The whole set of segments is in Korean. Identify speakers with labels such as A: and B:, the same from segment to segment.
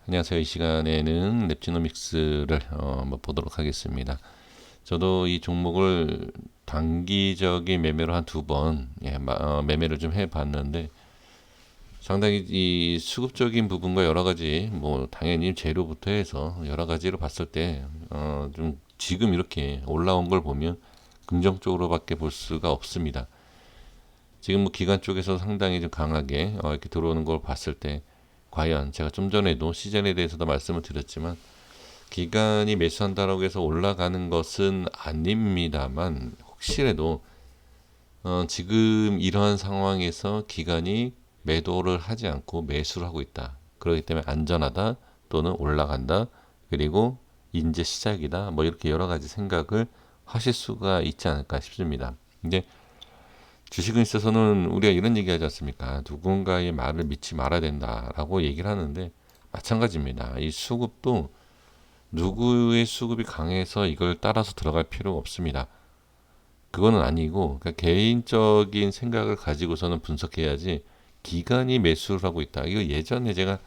A: 안녕하세요. 이 시간에는 랩지노믹스를 한번 보도록 하겠습니다. 저도 이 종목을 단기적인 매매로 한 두 번 매매를 좀 해봤는데 상당히 이 수급적인 부분과 여러 가지 뭐 당연히 재료부터 해서 여러 가지로 봤을 때 좀 지금 이렇게 올라온 걸 보면 긍정적으로밖에 볼 수가 없습니다. 지금 뭐 기관 쪽에서 상당히 좀 강하게 이렇게 들어오는 걸 봤을 때 과연 제가 좀 전에도 시즌에 대해서도 말씀을 드렸지만 기간이 매수한다라고 해서 올라가는 것은 아닙니다만 혹시라도 지금 이러한 상황에서 기간이 매도를 하지 않고 매수를 하고 있다. 그렇기 때문에 안전하다 또는 올라간다. 그리고 이제 시작이다. 뭐 이렇게 여러 가지 생각을 하실 수가 있지 않을까 싶습니다. 이제 주식에 있어서는 우리가 이런 얘기 하지 않습니까? 누군가의 말을 믿지 말아야 된다라고 얘기를 하는데 마찬가지입니다. 이 수급도 누구의 수급이 강해서 이걸 따라서 들어갈 필요가 없습니다. 그거는 아니고 그러니까 개인적인 생각을 가지고서는 분석해야지 기관이 매수를 하고 있다. 이거 예전에 제가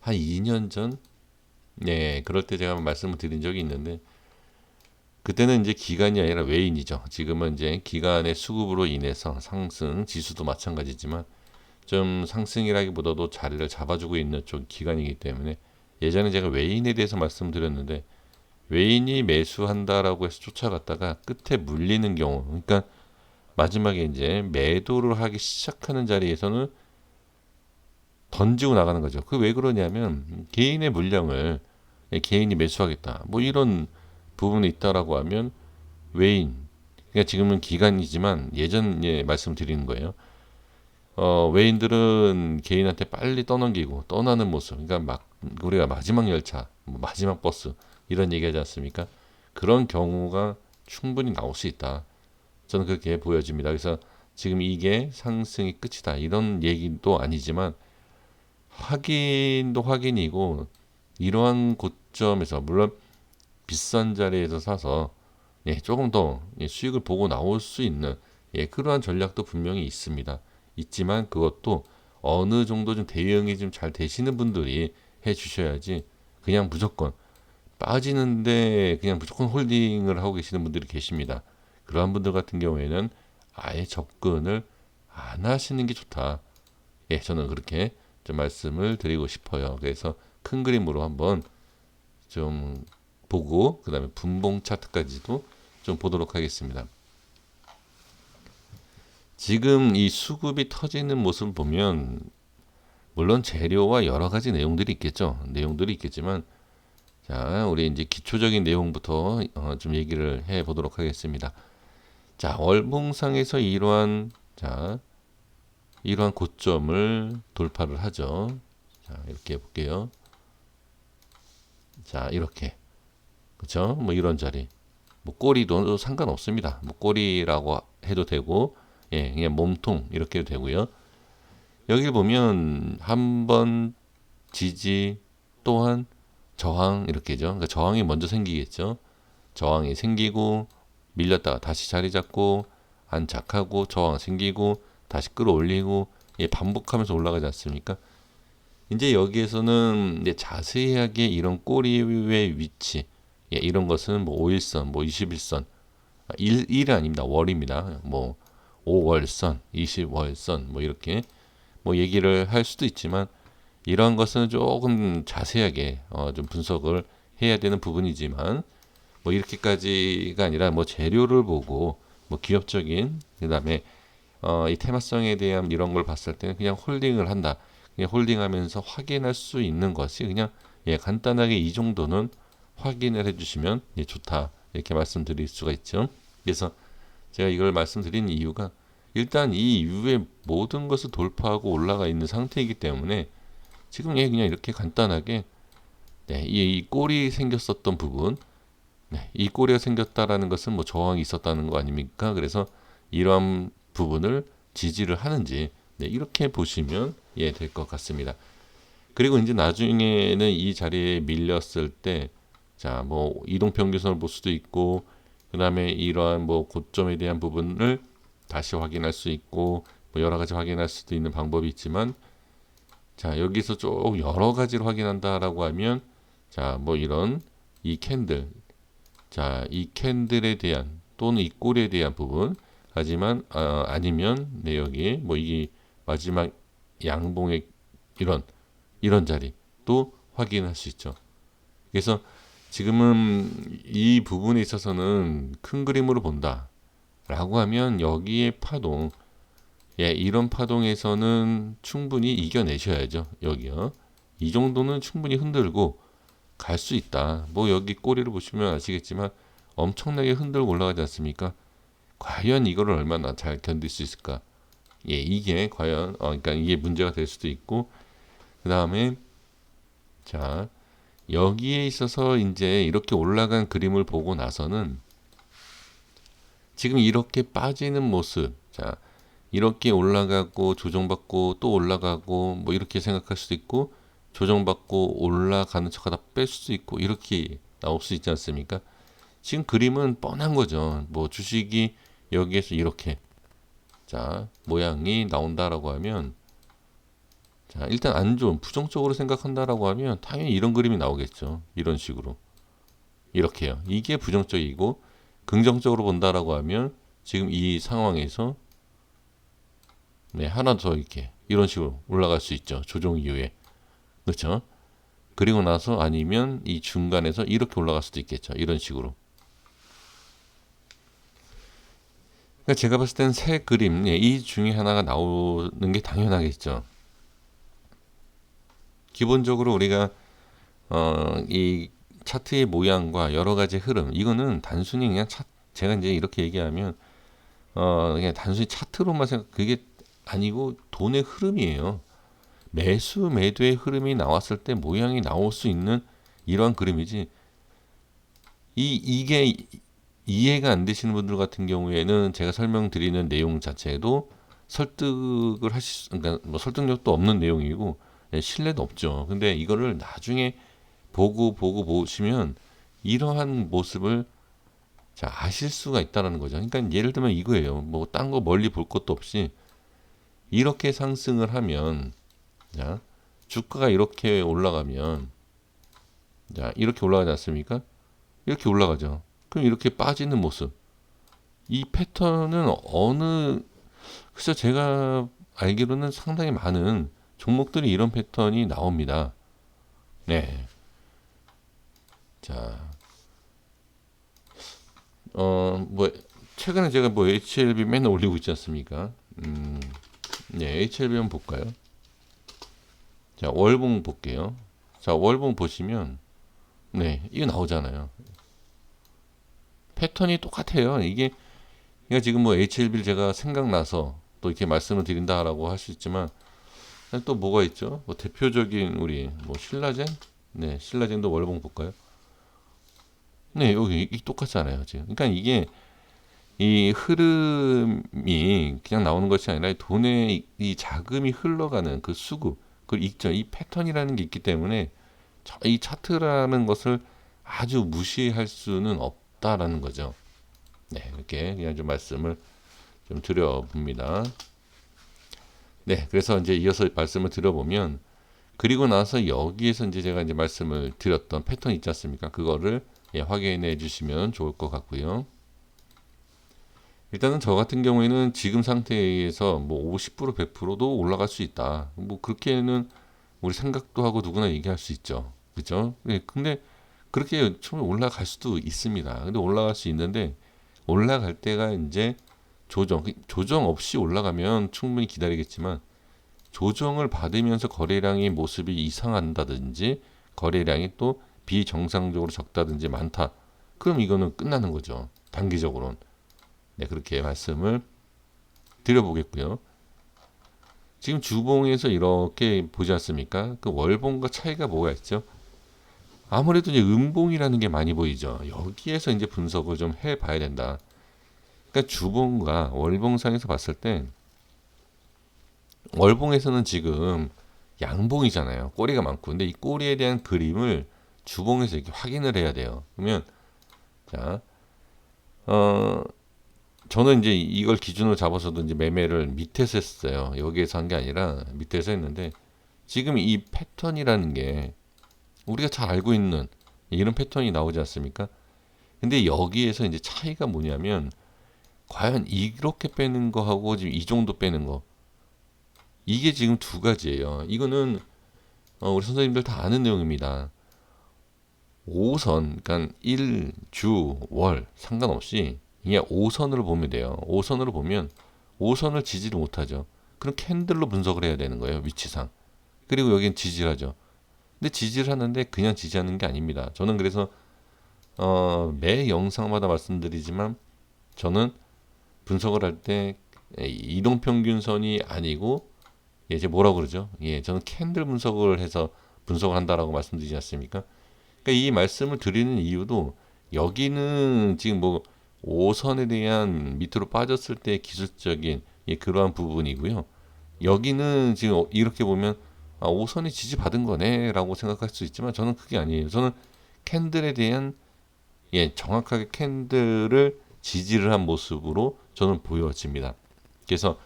A: 한 2년 전, 네, 그럴 때 제가 말씀을 드린 적이 있는데 그때는 이제 기관이 아니라 외인이죠. 지금은 이제 기관의 수급으로 인해서 상승, 지수도 마찬가지지만 좀 상승이라기보다도 자리를 잡아주고 있는 쪽 기관이기 때문에 예전에 제가 외인에 대해서 말씀드렸는데 외인이 매수한다라고 해서 쫓아갔다가 끝에 물리는 경우, 그러니까 마지막에 이제 매도를 하기 시작하는 자리에서는 던지고 나가는 거죠. 그 왜 그러냐면 개인의 물량을 개인이 매수하겠다. 뭐 이런 부분이 있다라고 하면 외인, 그러니까 지금은 기간이지만 예전에 말씀드리는 거예요. 외인들은 개인한테 빨리 떠넘기고 떠나는 모습, 그러니까 막 우리가 마지막 열차, 뭐 마지막 버스 이런 얘기하지 않습니까? 그런 경우가 충분히 나올 수 있다. 저는 그렇게 보여집니다. 그래서 지금 이게 상승이 끝이다 이런 얘기도 아니지만 확인도 확인이고 이러한 고점에서 물론 비싼 자리에서 사서 조금 더 수익을 보고 나올 수 있는 그러한 전략도 분명히 있습니다. 있지만 그것도 어느 정도 좀 대응이 좀 잘 되시는 분들이 해 주셔야지 그냥 무조건 빠지는데 그냥 무조건 홀딩을 하고 계시는 분들이 계십니다. 그러한 분들 같은 경우에는 아예 접근을 안 하시는 게 좋다. 저는 그렇게 좀 말씀을 드리고 싶어요. 그래서 큰 그림으로 한번 좀 보고 그다음에 분봉 차트까지도 좀 보도록 하겠습니다. 지금 이 수급이 터지는 모습을 보면 물론 재료와 여러 가지 내용들이 있겠죠. 내용들이 있겠지만 자, 우리 이제 기초적인 내용부터 좀 얘기를 해 보도록 하겠습니다. 자, 월봉상에서 이러한 고점을 돌파를 하죠. 자, 이렇게 해볼게요. 자, 이렇게. 그쵸? 뭐 이런 자리. 뭐 꼬리도 상관없습니다. 뭐 꼬리라고 해도 되고, 그냥 몸통 이렇게 해도 되고요. 여기 보면 한 번 지지 또한 저항 이렇게죠. 그러니까 저항이 먼저 생기겠죠. 저항이 생기고 밀렸다가 다시 자리 잡고 안착하고 저항 생기고 다시 끌어올리고 반복하면서 올라가지 않습니까? 이제 여기에서는 이제 자세하게 이런 꼬리의 위치, 이런 것은 뭐 5일선, 뭐 21선, 일이 아닙니다. 월입니다. 뭐 5월선, 20월선, 뭐 이렇게 뭐 얘기를 할 수도 있지만 이러한 것은 조금 자세하게 좀 분석을 해야 되는 부분이지만 뭐 이렇게까지가 아니라 뭐 재료를 보고 뭐 기업적인 그다음에 이 테마성에 대한 이런 걸 봤을 때는 그냥 홀딩을 한다. 그냥 홀딩하면서 확인할 수 있는 것이 그냥 간단하게 이 정도는 확인을 해주시면 좋다 이렇게 말씀드릴 수가 있죠. 그래서 제가 이걸 말씀드린 이유가 일단 이 이후에 모든 것을 돌파하고 올라가 있는 상태이기 때문에 지금 그냥 이렇게 간단하게 이 꼴이 생겼었던 부분, 이 꼬리가 생겼다라는 것은 뭐 저항이 있었다는 거 아닙니까? 그래서 이러한 부분을 지지를 하는지 이렇게 보시면 될 것 같습니다. 그리고 이제 나중에는 이 자리에 밀렸을 때, 자, 뭐 이동평균선을 볼 수도 있고, 그 다음에 이러한 뭐 고점에 대한 부분을 다시 확인할 수 있고, 뭐 여러 가지 확인할 수도 있는 방법이 있지만, 자, 여기서 쭉 여러 가지를 확인한다라고 하면, 자, 뭐 이런 이 캔들, 자, 이 캔들에 대한 또는 이 꼬리에 대한 부분, 하지만 아니면 네, 여기 뭐 이게 마지막 양봉의 이런 자리 또 확인할 수 있죠. 그래서 지금은 이 부분에 있어서는 큰 그림으로 본다라고 하면 여기에 파동, 예, 이런 파동에서는 충분히 이겨내셔야죠. 여기요. 이 정도는 충분히 흔들고 갈 수 있다. 뭐 여기 꼬리를 보시면 아시겠지만 엄청나게 흔들고 올라가지 않습니까? 과연 이거를 얼마나 잘 견딜 수 있을까? 예, 이게 과연 그러니까 이게 문제가 될 수도 있고 그 다음에 자 여기에 있어서 이제 이렇게 올라간 그림을 보고 나서는 지금 이렇게 빠지는 모습, 자 이렇게 올라가고 조정받고 또 올라가고 뭐 이렇게 생각할 수도 있고 조정받고 올라가는 척하다 뺄 수도 있고 이렇게 나올 수 있지 않습니까? 지금 그림은 뻔한 거죠. 뭐 주식이 여기에서 이렇게 자 모양이 나온다라고 하면 자 일단 안 좋은 부정적으로 생각한다라고 하면 당연히 이런 그림이 나오겠죠. 이런 식으로 이렇게요. 이게 부정적이고 긍정적으로 본다라고 하면 지금 이 상황에서 네, 하나 더 이렇게 이런 식으로 올라갈 수 있죠. 조정 이후에 그렇죠. 그리고 나서 아니면 이 중간에서 이렇게 올라갈 수도 있겠죠. 이런 식으로. 그러니까 제가 봤을 때는 새 그림, 예, 이 중에 하나가 나오는 게 당연하겠죠. 기본적으로 우리가 이 차트의 모양과 여러 가지 흐름, 이거는 단순히 그냥 제가 이제 이렇게 얘기하면 그냥 단순히 차트로만 생각, 그게 아니고 돈의 흐름이에요. 매수 매도의 흐름이 나왔을 때 모양이 나올 수 있는 이러한 그림이지. 이게 이해가 안 되시는 분들 같은 경우에는 제가 설명드리는 내용 자체도 설득을 그러니까 뭐 설득력도 없는 내용이고 신뢰도 없죠. 근데 이거를 나중에 보고 보시면 이러한 모습을 자 아실 수가 있다라는 거죠. 그러니까 예를 들면 이거예요. 뭐 딴 거 멀리 볼 것도 없이 이렇게 상승을 하면 자 주가가 이렇게 올라가면 자 이렇게 올라가지 않습니까? 이렇게 올라가죠. 그럼 이렇게 빠지는 모습. 이 패턴은 글쎄 제가 알기로는 상당히 많은 종목들이 이런 패턴이 나옵니다. 네. 자, 뭐, 최근에 제가 뭐 HLB 맨날 올리고 있지 않습니까? 네, HLB 한번 볼까요? 자, 월봉 볼게요. 자, 월봉 보시면, 네, 이거 나오잖아요. 패턴이 똑같아요. 이게, 그러니까 지금 뭐 HLB를 제가 생각나서 또 이렇게 말씀을 드린다라고 할 수 있지만, 또 뭐가 있죠? 뭐 대표적인 우리, 뭐 신라젠? 네, 신라젠도 월봉 볼까요? 네, 여기 똑같잖아요, 지금. 그러니까 이게 이 흐름이 그냥 나오는 것이 아니라 돈의 이 자금이 흘러가는 그 수급, 그걸 읽죠. 이 패턴이라는 게 있기 때문에 이 차트라는 것을 아주 무시할 수는 없다라는 거죠. 네, 이렇게 그냥 좀 말씀을 좀 드려봅니다. 네, 그래서 이제 이어서 말씀을 드려보면 그리고 나서 여기에서 이제 제가 이제 말씀을 드렸던 패턴 있지 않습니까? 그거를 예, 확인해 주시면 좋을 것 같고요. 일단은 저 같은 경우에는 지금 상태에서 뭐 50% 100%도 올라갈 수 있다. 뭐 그렇게는 우리 생각도 하고 누구나 얘기할 수 있죠. 그죠? 예, 근데 그렇게 처음에 올라갈 수도 있습니다. 근데 올라갈 수 있는데 올라갈 때가 이제 조정 없이 올라가면 충분히 기다리겠지만 조정을 받으면서 거래량의 모습이 이상한다든지 거래량이 또 비정상적으로 적다든지 많다. 그럼 이거는 끝나는 거죠. 단기적으로는. 네, 그렇게 말씀을 드려보겠고요. 지금 주봉에서 이렇게 보지 않습니까? 그 월봉과 차이가 뭐가 있죠? 아무래도 이제 음봉이라는 게 많이 보이죠. 여기에서 이제 분석을 좀 해봐야 된다. 그러니까 주봉과 월봉상에서 봤을 때 월봉에서는 지금 양봉이잖아요. 꼬리가 많고. 근데 이 꼬리에 대한 그림을 주봉에서 이렇게 확인을 해야 돼요. 그러면 자, 저는 이제 이걸 기준으로 잡아서도 이제 매매를 밑에서 했어요. 여기에서 한 게 아니라 밑에서 했는데 지금 이 패턴이라는 게 우리가 잘 알고 있는 이런 패턴이 나오지 않습니까? 근데 여기에서 이제 차이가 뭐냐면 과연 이렇게 빼는 거하고 지금 이 정도 빼는 거 이게 지금 두 가지예요. 이거는 우리 선생님들 다 아는 내용입니다. 5선, 그러니까 일, 주, 월 상관없이 그냥 5선으로 보면 돼요. 5선으로 보면 5선을 지지를 못하죠. 그럼 캔들로 분석을 해야 되는 거예요. 위치상. 그리고 여기는 지지를 하죠. 근데 지지를 하는데 그냥 지지하는 게 아닙니다. 저는 그래서 매 영상마다 말씀드리지만 저는 분석을 할 때 이동평균선이 아니고 이제 뭐라고 그러죠? 예, 저는 캔들 분석을 해서 분석을 한다라고 말씀드리지 않습니까? 그러니까 이 말씀을 드리는 이유도 여기는 지금 뭐 5선에 대한 밑으로 빠졌을 때 기술적인 그러한 부분이고요. 여기는 지금 이렇게 보면 5선이 지지받은 거네라고 생각할 수 있지만 저는 그게 아니에요. 저는 캔들에 대한 정확하게 캔들을 지지를 한 모습으로 저는 보여집니다. 그래서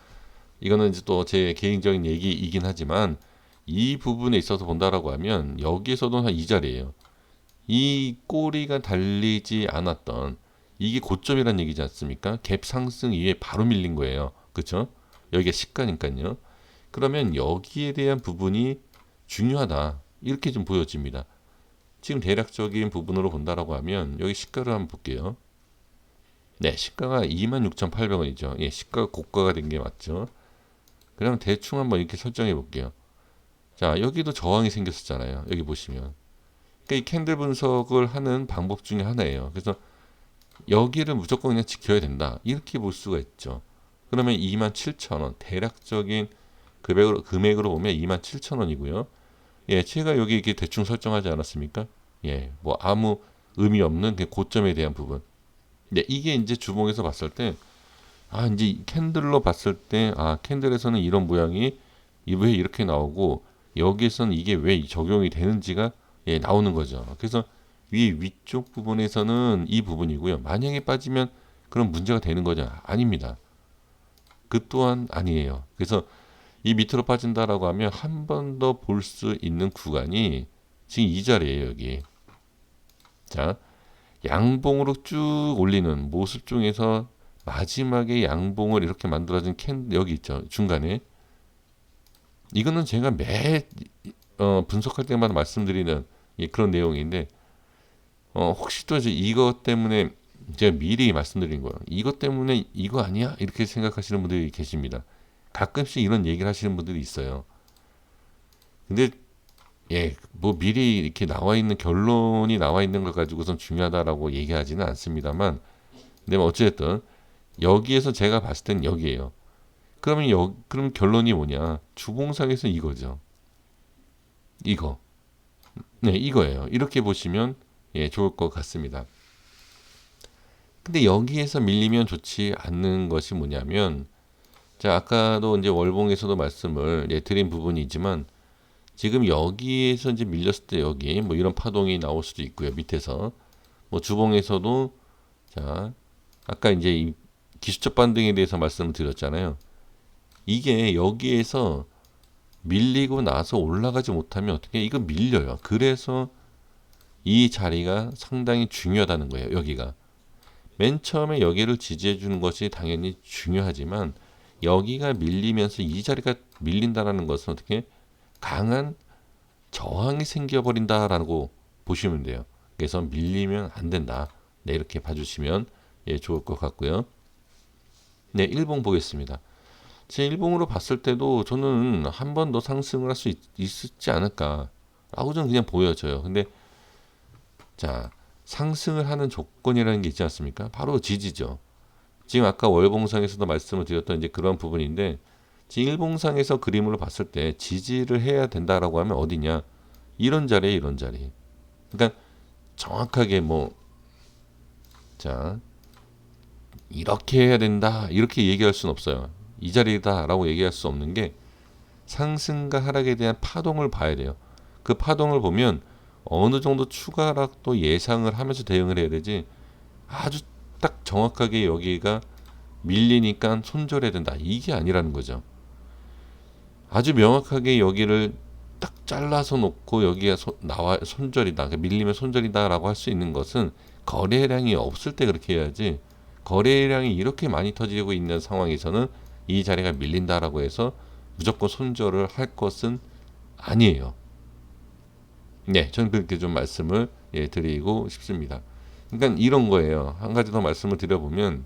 A: 이거는 이제 또 제 개인적인 얘기이긴 하지만 이 부분에 있어서 본다라고 하면 여기에서도 한 이 자리예요. 이 꼬리가 달리지 않았던 이게 고점이란 얘기지 않습니까? 갭 상승 이후에 바로 밀린 거예요. 그렇죠? 여기가 시가니까요. 그러면 여기에 대한 부분이 중요하다. 이렇게 좀 보여집니다. 지금 대략적인 부분으로 본다라고 하면 여기 시가를 한번 볼게요. 네, 시가가 26,800원이죠. 예, 시가가 고가가 된 게 맞죠. 그럼 대충 한번 이렇게 설정해 볼게요. 자, 여기도 저항이 생겼었잖아요. 여기 보시면. 그러니까 이 캔들 분석을 하는 방법 중에 하나예요. 그래서 여기를 무조건 그냥 지켜야 된다. 이렇게 볼 수가 있죠. 그러면 27,000원 대략적인 금액으로 보면 27,000원이고요. 예, 제가 여기 이렇게 대충 설정하지 않았습니까? 예, 뭐 아무 의미 없는 그 고점에 대한 부분. 네, 이게 이제 주봉에서 봤을 때, 이제 캔들로 봤을 때, 캔들에서는 이런 모양이 왜 이렇게 나오고, 여기에서는 이게 왜 적용이 되는지가 나오는 거죠. 그래서 위쪽 부분에서는 이 부분이고요. 만약에 빠지면 그런 문제가 되는 거죠. 아닙니다. 그 또한 아니에요. 그래서 이 밑으로 빠진다라고 하면 한 번 더 볼 수 있는 구간이 지금 이 자리예요, 여기. 자, 양봉으로 쭉 올리는 모습 중에서 마지막에 양봉을 이렇게 만들어진 여기 있죠. 중간에. 이거는 제가 매 분석할 때마다 말씀드리는 그런 내용인데 혹시 또 이것 때문에 제가 미리 말씀드린 거예요. 이것 때문에 이거 아니야? 이렇게 생각하시는 분들이 계십니다. 가끔씩 이런 얘기를 하시는 분들이 있어요. 근데 뭐 미리 이렇게 나와 있는 결론이 나와 있는 걸 가지고선 중요하다라고 얘기하지는 않습니다만, 근데 뭐 어쨌든 여기에서 제가 봤을 땐 여기에요. 그러면 그럼 결론이 뭐냐? 주봉상에서 이거죠. 이거. 네, 이거예요. 이렇게 보시면 좋을 것 같습니다. 근데 여기에서 밀리면 좋지 않는 것이 뭐냐면, 자, 아까도 이제 월봉에서도 말씀을 드린 부분이지만, 지금 여기에서 이제 밀렸을 때 여기 뭐 이런 파동이 나올 수도 있고요. 밑에서. 뭐 주봉에서도, 자, 아까 이제 이 기술적 반등에 대해서 말씀을 드렸잖아요. 이게 여기에서 밀리고 나서 올라가지 못하면 어떻게 이거 밀려요. 그래서 이 자리가 상당히 중요하다는 거예요. 여기가. 맨 처음에 여기를 지지해 주는 것이 당연히 중요하지만 여기가 밀리면서 이 자리가 밀린다라는 것은 어떻게 강한 저항이 생겨버린다라고 보시면 돼요. 그래서 밀리면 안 된다. 네, 이렇게 봐주시면 좋을 것 같고요. 네, 일봉 보겠습니다. 제 일봉으로 봤을 때도 저는 한 번 더 상승을 할 수 있지 않을까라고 저는 그냥 보여져요. 근데 자, 상승을 하는 조건이라는 게 있지 않습니까? 바로 지지죠. 지금 아까 월봉상에서도 말씀을 드렸던 이제 그런 부분인데 지금 일봉상에서 그림으로 봤을 때 지지를 해야 된다라고 하면 어디냐? 이런 자리에 이런 자리. 그러니까 정확하게 자, 이렇게 해야 된다. 이렇게 얘기할 수는 없어요. 이 자리다라고 얘기할 수 없는 게 상승과 하락에 대한 파동을 봐야 돼요. 그 파동을 보면 어느 정도 추가 하락도 예상을 하면서 대응을 해야 되지 아주 딱 정확하게 여기가 밀리니까 손절해야 된다. 이게 아니라는 거죠. 아주 명확하게 여기를 딱 잘라서 놓고 여기가 나와 손절이다, 그러니까 밀리면 손절이다라고 할 수 있는 것은 거래량이 없을 때 그렇게 해야지, 거래량이 이렇게 많이 터지고 있는 상황에서는 이 자리가 밀린다라고 해서 무조건 손절을 할 것은 아니에요. 네, 저는 그렇게 좀 말씀을 드리고 싶습니다. 그러니까 이런 거예요. 한 가지 더 말씀을 드려보면,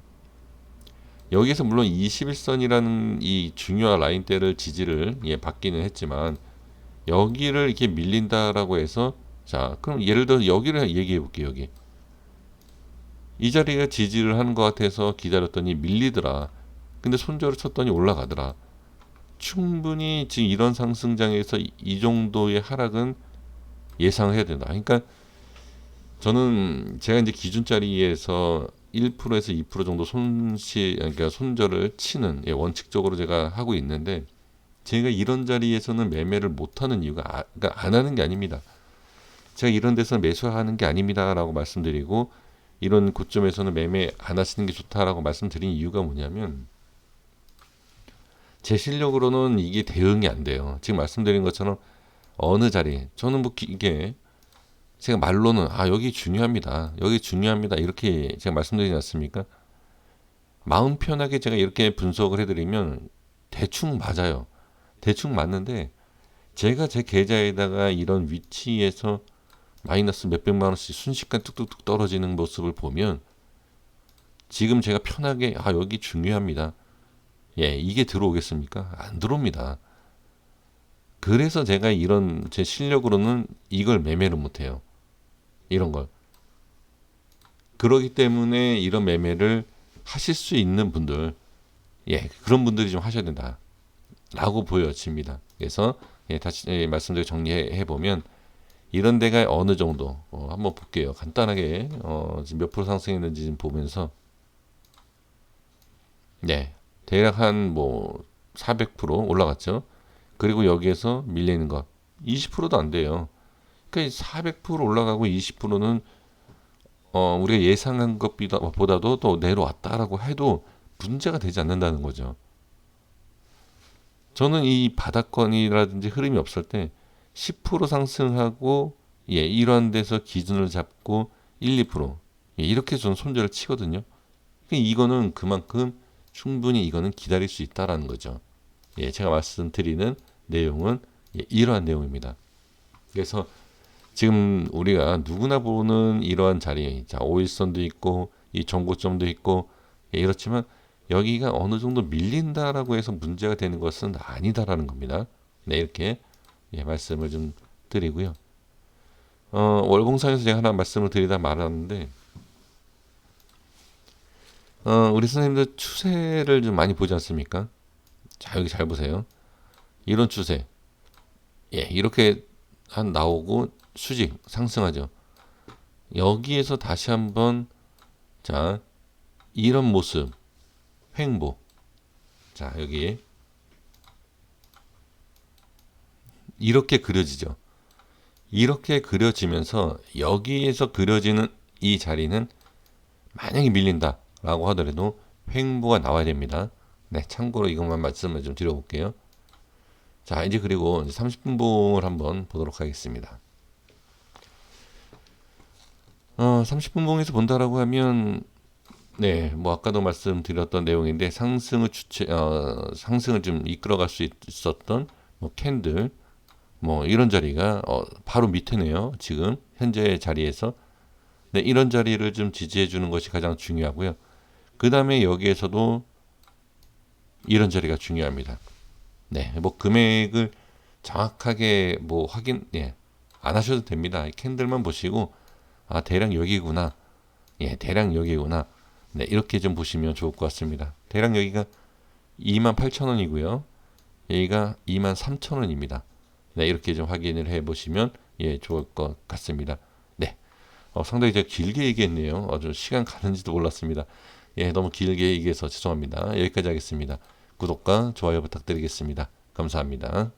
A: 여기서 물론 21선이라는 이 중요한 라인대를 지지를 받기는 했지만, 여기를 이렇게 밀린다라고 해서, 자 그럼 예를 들어 여기를 얘기해 볼게요. 여기 이 자리가 지지를 하는 것 같아서 기다렸더니 밀리더라. 근데 손절을 쳤더니 올라가더라. 충분히 지금 이런 상승장에서 이 정도의 하락은 예상해야 된다. 그러니까 저는 제가 이제 기준자리에서 1%에서 2% 정도 그러니까 손절을 치는 원칙적으로 제가 하고 있는데, 제가 이런 자리에서는 매매를 못하는 이유가 그러니까 안 하는 게 아닙니다. 제가 이런 데서 매수하는 게 아닙니다라고 말씀드리고, 이런 고점에서는 매매 안 하시는 게 좋다라고 말씀드린 이유가 뭐냐면, 제 실력으로는 이게 대응이 안 돼요. 지금 말씀드린 것처럼 어느 자리, 저는 뭐 이게 제가 말로는 여기 중요합니다, 여기 중요합니다 이렇게 제가 말씀드리지 않습니까? 마음 편하게 제가 이렇게 분석을 해드리면 대충 맞아요. 대충 맞는데, 제가 제 계좌에다가 이런 위치에서 마이너스 몇백만 원씩 순식간 뚝뚝뚝 떨어지는 모습을 보면, 지금 제가 편하게 여기 중요합니다, 이게 들어오겠습니까? 안 들어옵니다. 그래서 제가 이런 제 실력으로는 이걸 매매를 못해요. 이런 걸. 그러기 때문에 이런 매매를 하실 수 있는 분들, 그런 분들이 좀 하셔야 된다 라고 보여집니다. 그래서 다시 말씀드리고 정리해 보면, 이런 데가 어느 정도 한번 볼게요. 간단하게 지금 몇 프로 상승했는지 좀 보면서, 대략 한 뭐 400% 올라갔죠. 그리고 여기에서 밀리는 거 20%도 안 돼요. 그러니까 400% 올라가고 20%는 우리가 예상한 것보다도 또 내려왔다라고 해도 문제가 되지 않는다는 거죠. 저는 이 바닥권이라든지 흐름이 없을 때 10% 상승하고 이런 데서 기준을 잡고 1, 2% 이렇게 저는 손절을 치거든요. 그러니까 이거는 그만큼 충분히 이거는 기다릴 수 있다라는 거죠. 제가 말씀드리는 내용은 이러한 내용입니다. 그래서 지금 우리가 누구나 보는 이러한 자리, 자 5일선도 있고 이 정고점도 있고 이렇지만, 여기가 어느 정도 밀린다라고 해서 문제가 되는 것은 아니다라는 겁니다. 이렇게 말씀을 좀 드리고요. 월봉상에서 제가 하나 말씀을 드리다 말았는데, 우리 선생님들 추세를 좀 많이 보지 않습니까? 자, 여기 잘 보세요. 이런 추세, 이렇게 나오고 수직 상승하죠. 여기에서 다시 한번, 자 이런 모습, 횡보. 자 여기 이렇게 그려지죠. 이렇게 그려지면서 여기에서 그려지는 이 자리는 만약에 밀린다 라고 하더라도 횡보가 나와야 됩니다. 참고로 이것만 말씀을 좀 드려볼게요. 자 이제 그리고 30분봉을 한번 보도록 하겠습니다. 30분봉에서 본다라고 하면, 뭐 아까도 말씀드렸던 내용인데, 상승을 좀 이끌어갈 수 있었던 뭐 캔들, 뭐 이런 자리가 바로 밑에네요. 지금 현재 자리에서. 이런 자리를 좀 지지해 주는 것이 가장 중요하고요. 그 다음에 여기에서도 이런 자리가 중요합니다. 뭐 금액을 정확하게 뭐 확인 안 하셔도 됩니다. 캔들만 보시고 대략 여기구나, 대략 여기구나, 이렇게 좀 보시면 좋을 것 같습니다. 대략 여기가 28,000원이고요. 여기가 23,000원입니다. 이렇게 좀 확인을 해 보시면 좋을 것 같습니다. 상당히 제가 길게 얘기했네요. 아주 시간 가는지도 몰랐습니다. 너무 길게 얘기해서 죄송합니다. 여기까지 하겠습니다. 구독과 좋아요 부탁드리겠습니다. 감사합니다.